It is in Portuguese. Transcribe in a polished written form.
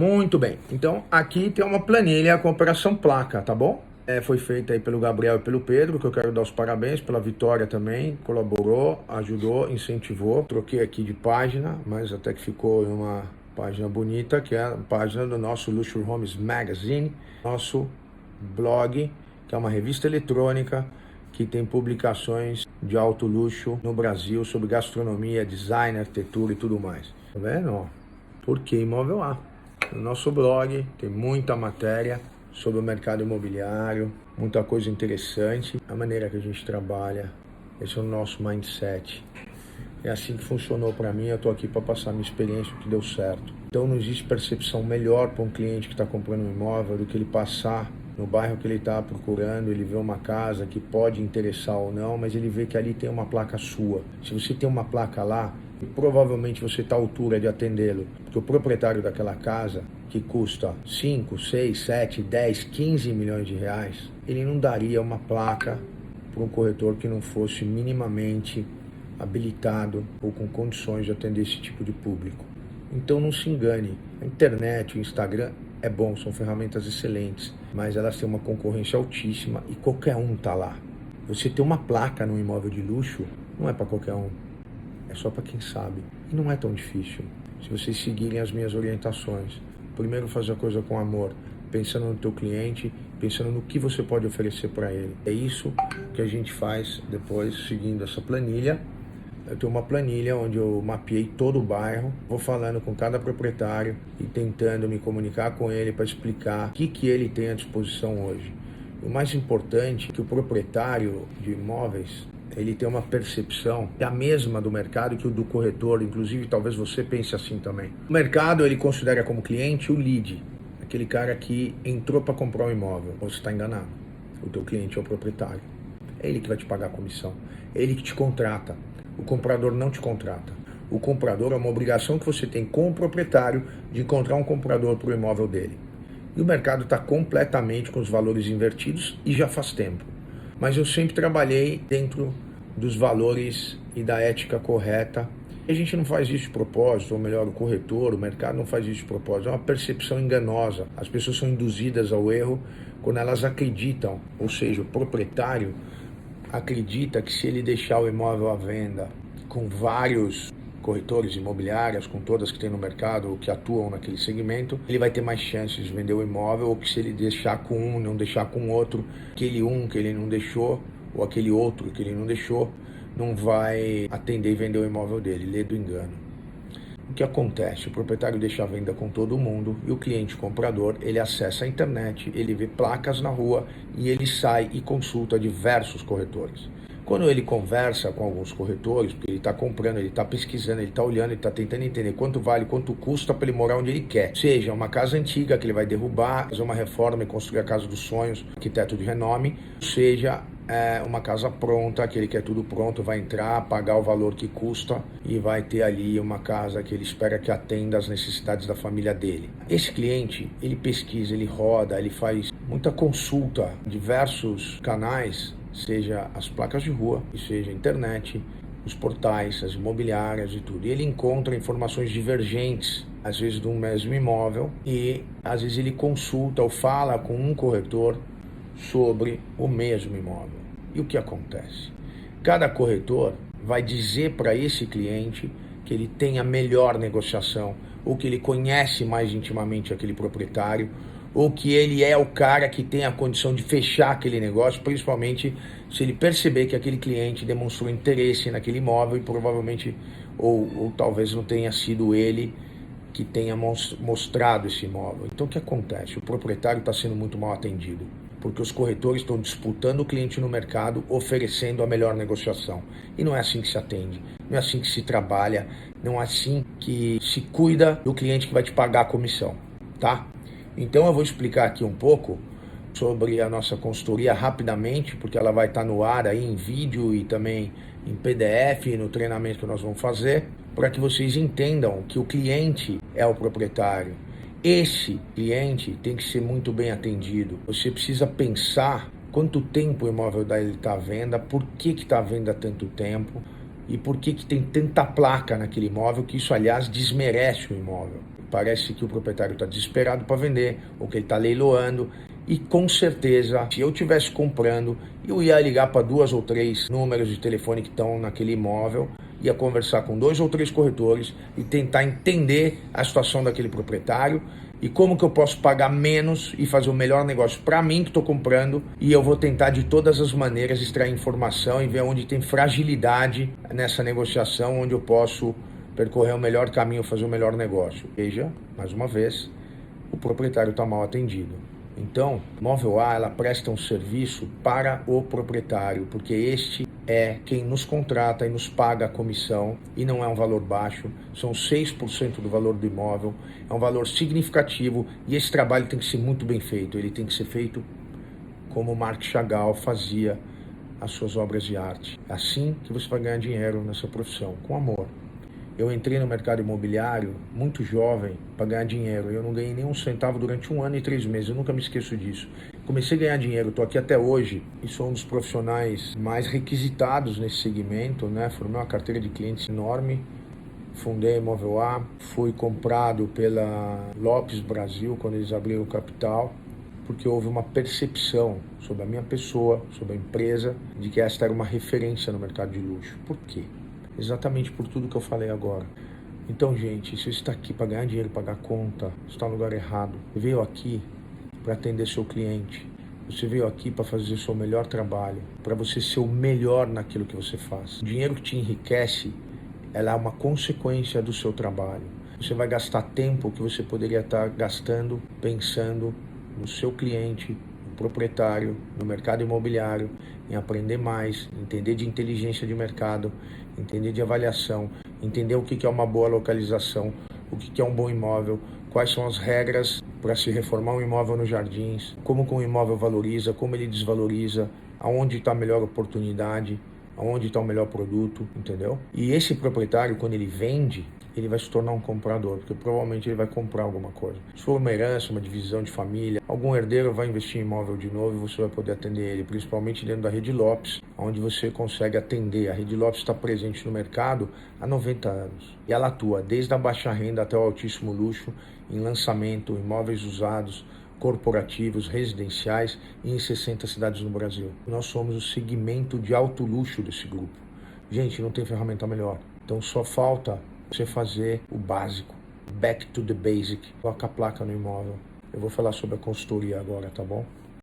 Muito bem. Então, aqui tem uma planilha com a operação placa, tá bom? Foi feita aí pelo Gabriel e pelo Pedro, que eu quero dar os parabéns pela vitória também. Colaborou, ajudou, incentivou. Troquei aqui de página, mas até que ficou em uma página bonita, que é a página do nosso Luxury Homes Magazine, nosso blog, que é uma revista eletrônica que tem publicações de alto luxo no Brasil sobre gastronomia, design, arquitetura e tudo mais. Tá vendo? Ó, por que Imóvel A? No nosso blog tem muita matéria sobre o mercado imobiliário, muita coisa interessante, a maneira que a gente trabalha, esse é o nosso mindset. É assim que funcionou para mim, eu estou aqui para passar minha experiência, o que deu certo. Então não existe percepção melhor para um cliente que está comprando um imóvel do que ele passar no bairro que ele está procurando, ele vê uma casa que pode interessar ou não, mas ele vê que ali tem uma placa sua. Se você tem uma placa lá, provavelmente você está à altura de atendê-lo, porque o proprietário daquela casa, que custa 5, 6, 7, 10, 15 milhões de reais, ele não daria uma placa para um corretor que não fosse minimamente habilitado ou com condições de atender esse tipo de público. Então não se engane, a internet, o Instagram é bom, são ferramentas excelentes, mas elas têm uma concorrência altíssima e qualquer um está lá. Você ter uma placa num imóvel de luxo não é para qualquer um, é só para quem sabe. E não é tão difícil, se vocês seguirem as minhas orientações. Primeiro, fazer a coisa com amor, pensando no teu cliente, pensando no que você pode oferecer para ele. É isso que a gente faz depois, seguindo essa planilha. Eu tenho uma planilha onde eu mapeei todo o bairro, vou falando com cada proprietário e tentando me comunicar com ele para explicar o que ele tem à disposição hoje. O mais importante é que o proprietário de imóveis, ele tem uma percepção que é a mesma do mercado que o do corretor, inclusive talvez você pense assim também. O mercado, ele considera como cliente o lead, aquele cara que entrou para comprar um imóvel. Você está enganado, o teu cliente é o proprietário, é ele que vai te pagar a comissão, é ele que te contrata. O comprador não te contrata. O comprador é uma obrigação que você tem com o proprietário de encontrar um comprador para o imóvel dele. E o mercado está completamente com os valores invertidos e já faz tempo. Mas eu sempre trabalhei dentro dos valores e da ética correta. A gente não faz isso de propósito, ou melhor, o corretor, o mercado não faz isso de propósito. É uma percepção enganosa. As pessoas são induzidas ao erro quando elas acreditam, ou seja, o proprietário acredita que se ele deixar o imóvel à venda com vários corretores imobiliários, com todas que tem no mercado, que atuam naquele segmento, ele vai ter mais chances de vender o imóvel, ou que se ele deixar com um, não deixar com outro, aquele um que ele não deixou, ou aquele outro que ele não deixou, não vai atender e vender o imóvel dele, lê do engano. O que acontece? O proprietário deixa a venda com todo mundo e o cliente comprador, ele acessa a internet, ele vê placas na rua e ele sai e consulta diversos corretores. Quando ele conversa com alguns corretores, porque ele está comprando, ele está pesquisando, ele está olhando, ele está tentando entender quanto vale, quanto custa para ele morar onde ele quer. Seja uma casa antiga que ele vai derrubar, fazer uma reforma e construir a casa dos sonhos, arquiteto de renome, seja uma casa pronta, que ele quer tudo pronto, vai entrar, pagar o valor que custa e vai ter ali uma casa que ele espera que atenda às necessidades da família dele. Esse cliente, ele pesquisa, ele roda, ele faz muita consulta, diversos canais, seja as placas de rua, seja a internet, os portais, as imobiliárias e tudo. E ele encontra informações divergentes, às vezes de um mesmo imóvel, e às vezes ele consulta ou fala com um corretor sobre o mesmo imóvel. E o que acontece? Cada corretor vai dizer para esse cliente que ele tem a melhor negociação, ou que ele conhece mais intimamente aquele proprietário, ou que ele é o cara que tem a condição de fechar aquele negócio, principalmente se ele perceber que aquele cliente demonstrou interesse naquele imóvel e provavelmente, ou talvez não tenha sido ele que tenha mostrado esse imóvel. Então o que acontece? O proprietário está sendo muito mal atendido, porque os corretores estão disputando o cliente no mercado, oferecendo a melhor negociação. E não é assim que se atende, não é assim que se trabalha, não é assim que se cuida do cliente que vai te pagar a comissão, tá? Então eu vou explicar aqui um pouco sobre a nossa consultoria rapidamente, porque ela vai estar no ar aí em vídeo e também em PDF no treinamento que nós vamos fazer, para que vocês entendam que o cliente é o proprietário. Esse cliente tem que ser muito bem atendido. Você precisa pensar quanto tempo o imóvel dele está à venda, por que está à venda há tanto tempo e por que tem tanta placa naquele imóvel, que isso, aliás, desmerece o imóvel. parece que o proprietário está desesperado para vender, ou que ele está leiloando, e com certeza, se eu estivesse comprando, eu ia ligar para 2 ou 3 números de telefone que estão naquele imóvel, ia conversar com 2 ou 3 corretores e tentar entender a situação daquele proprietário e como que eu posso pagar menos e fazer o melhor negócio para mim que estou comprando, e eu vou tentar de todas as maneiras extrair informação e ver onde tem fragilidade nessa negociação, onde eu posso percorrer o melhor caminho, fazer o melhor negócio. Veja, mais uma vez, o proprietário está mal atendido. Então, Móvel A, ela presta um serviço para o proprietário, porque este é quem nos contrata e nos paga a comissão, e não é um valor baixo, são 6% do valor do imóvel, é um valor significativo, e esse trabalho tem que ser muito bem feito, ele tem que ser feito como Marc Chagall fazia as suas obras de arte. É assim que você vai ganhar dinheiro nessa profissão, com amor. Eu entrei no mercado imobiliário muito jovem para ganhar dinheiro. Eu não ganhei nem um centavo durante 1 ano e 3 meses. Eu nunca me esqueço disso. Comecei a ganhar dinheiro, estou aqui até hoje e sou um dos profissionais mais requisitados nesse segmento, né? Formei uma carteira de clientes enorme. Fundei a Imóvel A, fui comprado pela Lopes Brasil quando eles abriram o capital, porque houve uma percepção sobre a minha pessoa, sobre a empresa, de que esta era uma referência no mercado de luxo. Por quê? Exatamente por tudo que eu falei agora. Então, gente, se você está aqui para ganhar dinheiro, pagar conta, você está no lugar errado. Você veio aqui para atender seu cliente. Você veio aqui para fazer o seu melhor trabalho, para você ser o melhor naquilo que você faz. O dinheiro que te enriquece, ela é uma consequência do seu trabalho. Você vai gastar tempo que você poderia estar gastando pensando no seu cliente, no proprietário, no mercado imobiliário, em aprender mais, entender de inteligência de mercado, entender de avaliação, entender o que é uma boa localização, o que é um bom imóvel, quais são as regras para se reformar um imóvel nos Jardins, como que um imóvel valoriza, como ele desvaloriza, aonde está a melhor oportunidade, aonde está o melhor produto, entendeu? E esse proprietário, quando ele vende, ele vai se tornar um comprador, porque provavelmente ele vai comprar alguma coisa. Se for uma herança, uma divisão de família, algum herdeiro vai investir em imóvel de novo e você vai poder atender ele, principalmente dentro da Rede Lopes, onde você consegue atender. A Rede Lopes está presente no mercado há 90 anos e ela atua desde a baixa renda até o altíssimo luxo, em lançamento, imóveis usados, corporativos, residenciais e em 60 cidades no Brasil. Nós somos o segmento de alto luxo desse grupo. Gente, não tem ferramenta melhor. Então só falta você fazer o básico, back to the basic, coloca a placa no imóvel. Eu vou falar sobre a consultoria agora, tá bom?